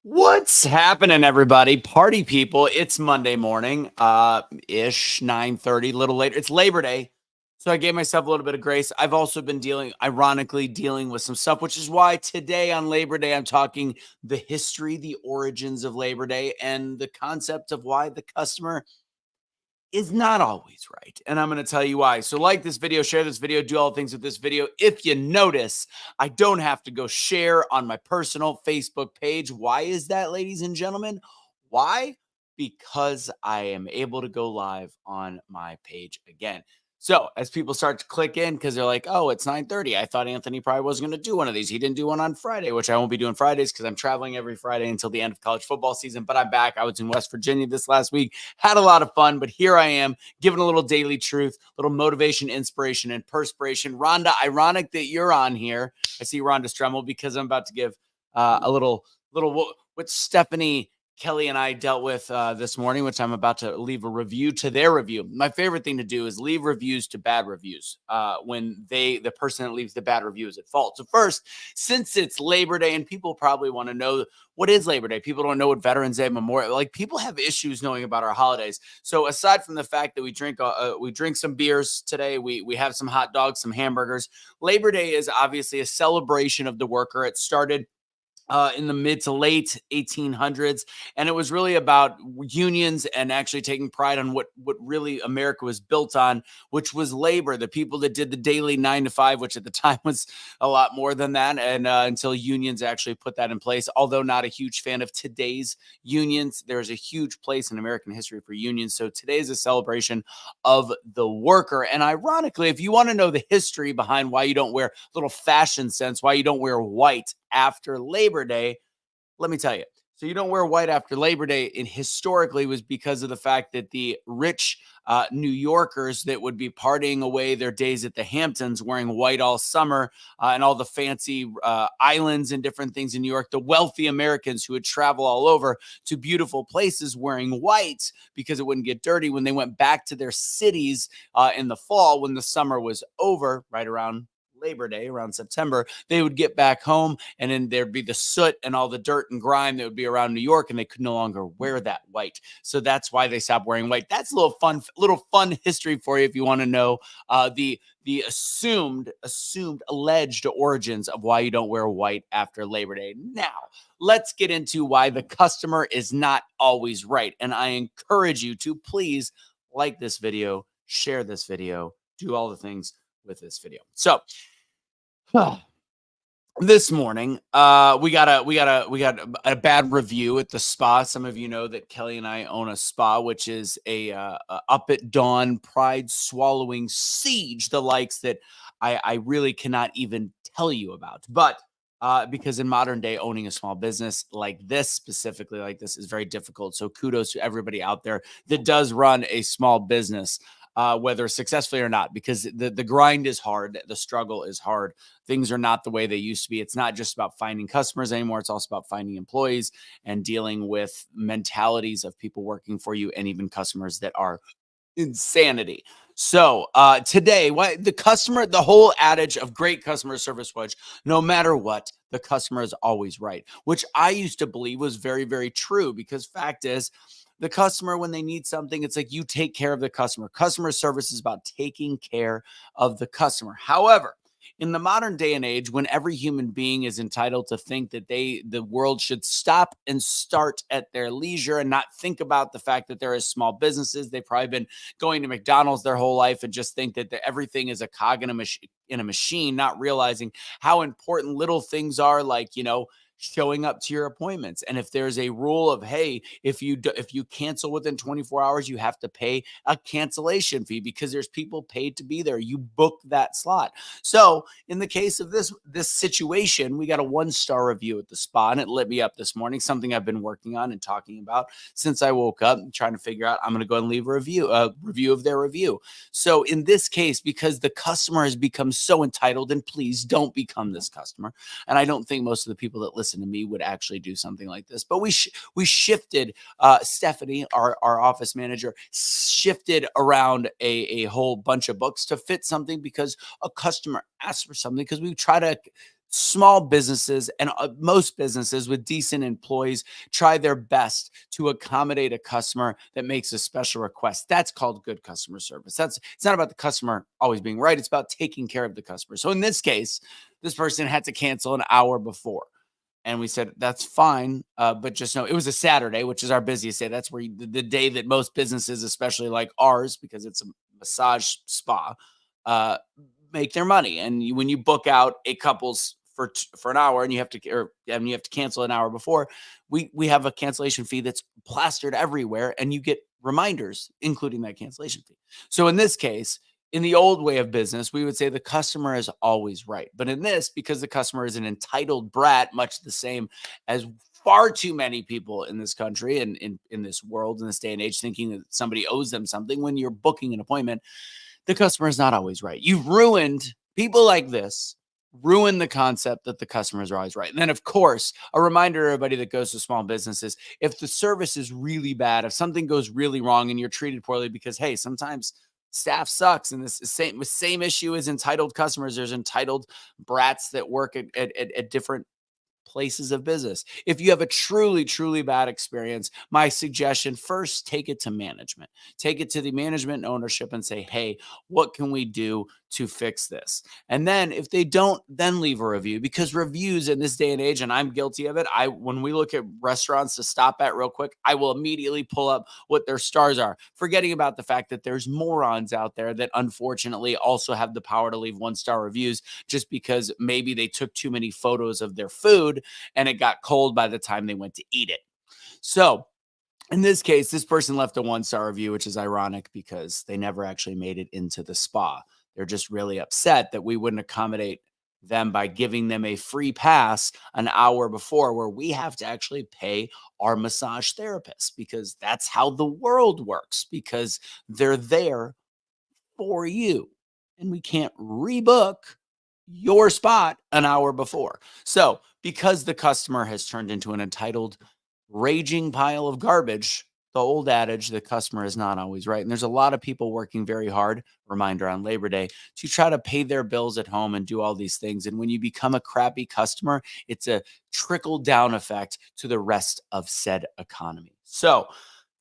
What's happening, everybody? Party people. It's Monday morning, ish, 9:30, a little later. It's Labor Day. So I gave myself a little bit of grace. I've also been ironically, dealing with some stuff, which is why today on Labor Day, I'm talking the history, the origins of Labor Day, and the concept of why the customer is not always right. And I'm going to tell you why. So, like this video, share this video, do all the things with this video. If you notice, I don't have to go share on my personal Facebook page. Why is that, ladies and gentlemen? Why? Because I am able to go live on my page again. So as people start to click in, because they're like, oh, it's 9:30. I thought Anthony probably wasn't going to do one of these. He didn't do one on Friday, which I won't be doing Fridays because I'm traveling every Friday until the end of college football season. But I'm back. I was in West Virginia this last week. Had a lot of fun, but here I am giving a little daily truth, little motivation, inspiration, and perspiration. Rhonda, ironic that you're on here. I see Rhonda Stremmel because I'm about to give a little what Stephanie Kelly and I dealt with this morning, which I'm about to leave a review to their review. My favorite thing to do is leave reviews to bad reviews when the person that leaves the bad review is at fault. So first, since it's Labor Day and people probably want to know what is Labor Day, people don't know what Veterans Day, Memorial, like people have issues knowing about our holidays. So aside from the fact that we drink some beers today, we have some hot dogs, some hamburgers. Labor Day is obviously a celebration of the worker. It started in the mid to late 1800s, and it was really about unions and actually taking pride on what really America was built on, which was labor. The people that did the daily 9 to 5, which at the time was a lot more than that, and until unions actually put that in place. Although not a huge fan of today's unions, there's a huge place in American history for unions. So today is a celebration of the worker. And ironically, if you want to know the history behind why you don't wear little fashion sense, why you don't wear white after Labor Day, let me tell you. So you don't wear white after Labor Day, and historically was because of the fact that the rich New Yorkers that would be partying away their days at the Hamptons wearing white all summer and all the fancy islands and different things in New York, the wealthy Americans who would travel all over to beautiful places wearing white because it wouldn't get dirty when they went back to their cities in the fall when the summer was over, right around Labor Day, around September, they would get back home and then there'd be the soot and all the dirt and grime that would be around New York, and they could no longer wear that white. So that's why they stopped wearing white. That's a little fun history for you if you want to know the assumed alleged origins of why you don't wear white after Labor Day. Now, let's get into why the customer is not always right. And I encourage you to please like this video, share this video, do all the things with this video. So, this morning, we got a bad review at the spa. Some of you know that Kelly and I own a spa, which is a up at dawn, pride swallowing siege, the likes that I really cannot even tell you about. But because in modern day, owning a small business like this, specifically like this, is very difficult. So kudos to everybody out there that does run a small business. Whether successfully or not, because the grind is hard, the struggle is hard. Things are not the way they used to be. It's not just about finding customers anymore. It's also about finding employees and dealing with mentalities of people working for you and even customers that are insanity. So today, the whole adage of great customer service was no matter what, the customer is always right, which I used to believe was very, very true, because fact is, the customer, when they need something, it's like you take care of the customer. Customer service is about taking care of the customer. However, in the modern day and age, when every human being is entitled to think that the world should stop and start at their leisure and not think about the fact that there is small businesses, they've probably been going to McDonald's their whole life and just think that everything is a cog in a machine, not realizing how important little things are, like, showing up to your appointments. And if there's a rule of, hey, if you cancel within 24 hours, you have to pay a cancellation fee because there's people paid to be there. You book that slot. So in the case of this situation, we got a 1-star review at the spa, and it lit me up this morning. Something I've been working on and talking about since I woke up, and trying to figure out. I'm going to go and leave a review of their review. So in this case, because the customer has become so entitled, and please don't become this customer. And I don't think most of the people that listen to me would actually do something like this. But we shifted, Stephanie, our office manager, shifted around a whole bunch of books to fit something because a customer asked for something, because we try to Small businesses and most businesses with decent employees try their best to accommodate a customer that makes a special request. That's called good customer service. It's not about the customer always being right. It's about taking care of the customer. So in this case, this person had to cancel an hour before. And we said, that's fine. But just know it was a Saturday, which is our busiest day. That's where the day that most businesses, especially like ours, because it's a massage spa, uh, make their money. And when you book out a couple's for an hour and you have to you have to cancel an hour before, we have a cancellation fee that's plastered everywhere, and you get reminders, including that cancellation fee. So in this case, in the old way of business, we would say the customer is always right. But in this, because the customer is an entitled brat, much the same as far too many people in this country and in this world, in this day and age, thinking that somebody owes them something when you're booking an appointment, the customer is not always right. You've ruined people like this, ruin the concept that the customers are always right. And then, of course, a reminder to everybody that goes to small businesses, if the service is really bad, if something goes really wrong and you're treated poorly, because, hey, sometimes staff sucks. And this same issue as entitled customers. There's entitled brats that work at different places of business. If you have a truly, truly bad experience, my suggestion, first, take it to management. Take it to the management and ownership and say, hey, what can we do to fix this? And then if they don't, then leave a review, because reviews in this day and age, and I'm guilty of it, when we look at restaurants to stop at real quick, I will immediately pull up what their stars are, forgetting about the fact that there's morons out there that unfortunately also have the power to leave 1-star reviews just because maybe they took too many photos of their food and it got cold by the time they went to eat it. So in this case, this person left a 1-star review, which is ironic because they never actually made it into the spa. They're just really upset that we wouldn't accommodate them by giving them a free pass an hour before, where we have to actually pay our massage therapist, because that's how the world works, because they're there for you. And we can't rebook your spot an hour before. So, because the customer has turned into an entitled, raging pile of garbage, the old adage, the customer is not always right. And there's a lot of people working very hard, reminder on Labor Day, to try to pay their bills at home and do all these things. And when you become a crappy customer, it's a trickle down effect to the rest of said economy. So,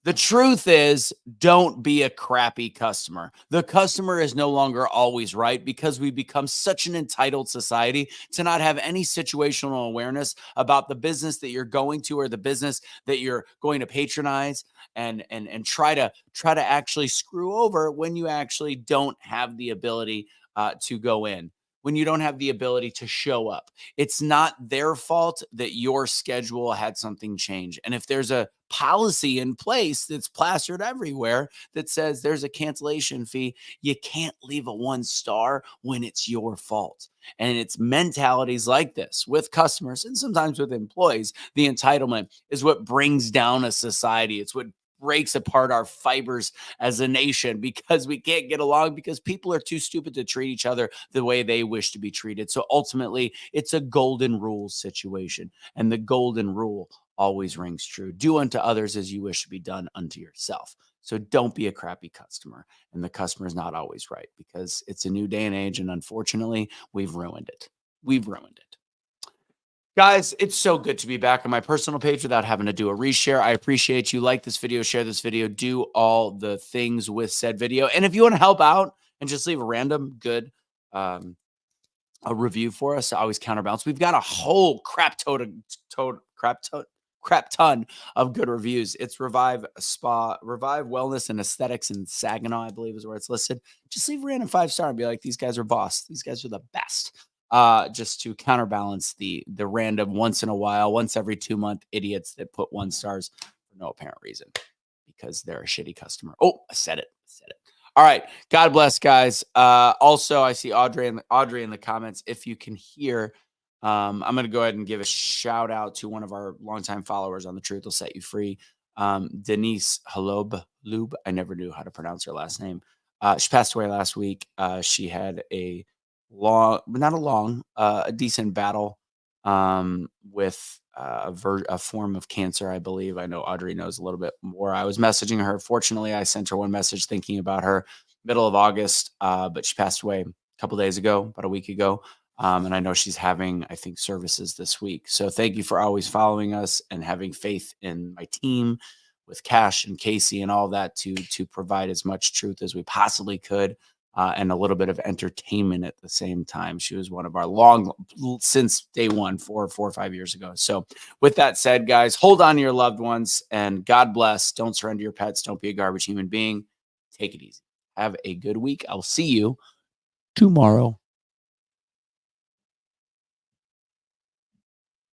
the truth is, don't be a crappy customer. The customer is no longer always right, because we've become such an entitled society to not have any situational awareness about the business that you're going to, or the business that you're going to patronize, and try to actually screw over when you actually don't have the ability to go in, when you don't have the ability to show up. It's not their fault that your schedule had something change. And if there's a policy in place that's plastered everywhere that says there's a cancellation fee, you can't leave a 1-star when it's your fault. And it's mentalities like this with customers and sometimes with employees. The entitlement is what brings down a society. It's what breaks apart our fibers as a nation, because we can't get along because people are too stupid to treat each other the way they wish to be treated. So ultimately, it's a golden rule situation. And the golden rule always rings true. Do unto others as you wish to be done unto yourself. So don't be a crappy customer. And the customer is not always right, because it's a new day and age. And unfortunately, we've ruined it. We've ruined it. Guys, it's so good to be back on my personal page without having to do a reshare. I appreciate you. Like this video, share this video, do all the things with said video. And if you want to help out and just leave a random good a review for us to always counterbalance, we've got a whole crap ton of good reviews. It's Revive Spa, Revive Wellness and Aesthetics in Saginaw, I believe is where it's listed. Just leave a random 5-star and be like, these guys are boss. These guys are the best. Just to counterbalance the random once in a while, once every 2-month idiots that put 1-stars for no apparent reason because they're a shitty customer. Oh, I said it. All right. God bless, guys. Also, I see Audrey in the comments. If you can hear, I'm going to go ahead and give a shout out to one of our longtime followers on The Truth Will Set You Free. Denise Halob Lube. I never knew how to pronounce her last name. She passed away last week. She had a decent battle with a form of cancer, I believe. I know Audrey knows a little bit more. I was messaging her. Fortunately, I sent her one message thinking about her middle of August, but she passed away a couple days ago, about a week ago. And I know she's having, I think, services this week. So thank you for always following us and having faith in my team with Cash and Casey and all that to provide as much truth as we possibly could, and a little bit of entertainment at the same time. She was one of our long since day one, 4 or 5 years ago. So with that said, guys, hold on to your loved ones and God bless. Don't surrender your pets. Don't be a garbage human being. Take it easy. Have a good week. I'll see you tomorrow.